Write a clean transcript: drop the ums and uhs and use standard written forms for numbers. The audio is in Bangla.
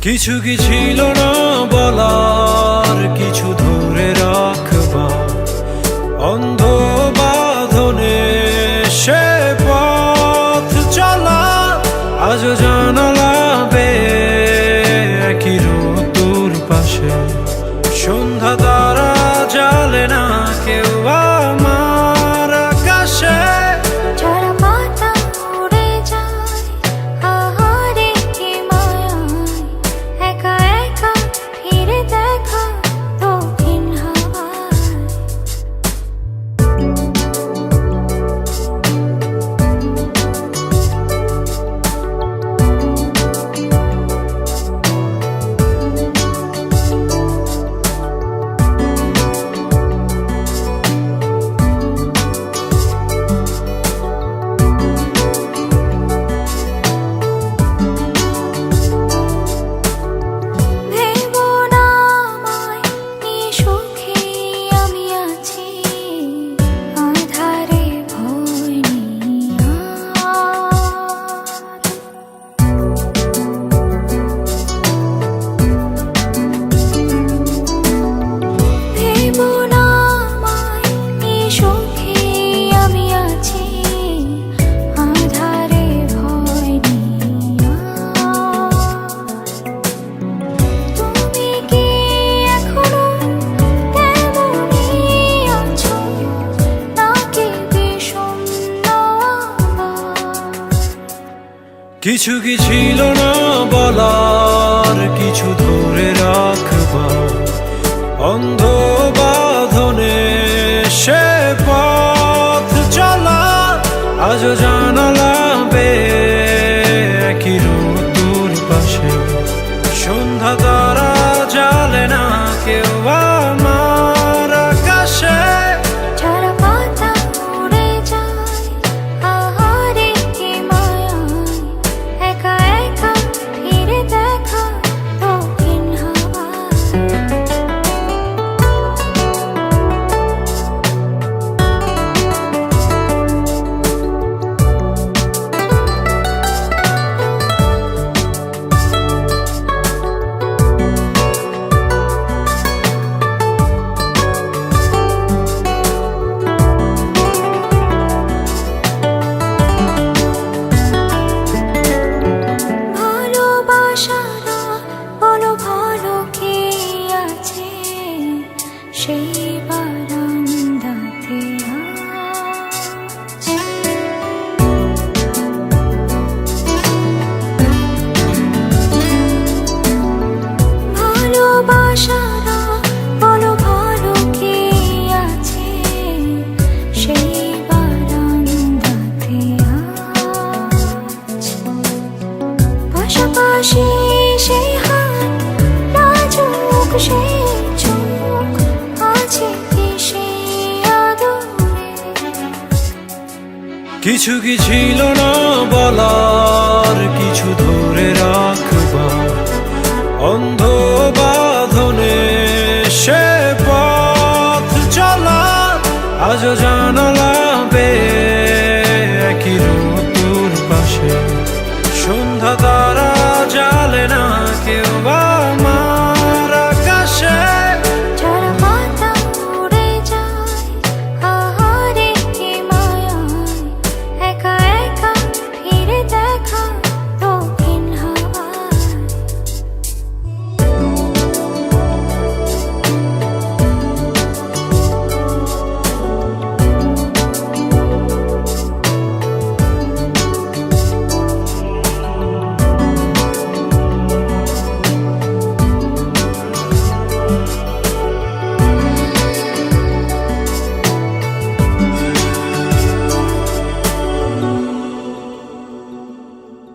কিছু কি ছিল না বলার, কিছু ধরে রাখবার অন্ধ বাঁধনে সে পথ চলা। আজও জানালা বেয়ে একই ঋতুর পাশে সন্ধ্যা তারা জ্বালে না কেউ আমার আকাশে। ঝরা পাতা উড়ে যায় আহারে কি মায়ায়, একা একা ফিরে দেখা দক্ষিণ হাওয়ায়। ভেবো না আমায় নিঃসুখী আমি আছি, আঁধারে ভয় নেই আর। ভেবো না আমায় নিঃসুখী আমি আছি, আঁধারে ভয় নেই আর। তুমি কি এখনো তেমনই আছো, নাকি বিষণ্ণ আবার? কিছু কি ছিল না বলার, কিছু ধরে রাখবার অন্ধ বাঁধনে সে পথ চলা। আজও জানালা বেয়ে একই ঋতুর পাশে সন্ধ্যা তারা জ্বালে না কেউ আমার আকাশে। ঝরা পাতা উড়ে যায় আহারে কি মায়ায়, একা একা ফিরে দেখা দক্ষিণ হাওয়ায়। ভালোবাসারা বলো ভালো কে আছে সেই বারান্দাতে আজ। ভালোবাসারা বলো ভালো কে আছে সেই বারান্দাতে আজ। পাশাপাশি সেই হাত, নাজুক সেই চোখ, আছে কি সেই আদরে? কিছু কি ছিল না বলার, কিছু ধরে রাখ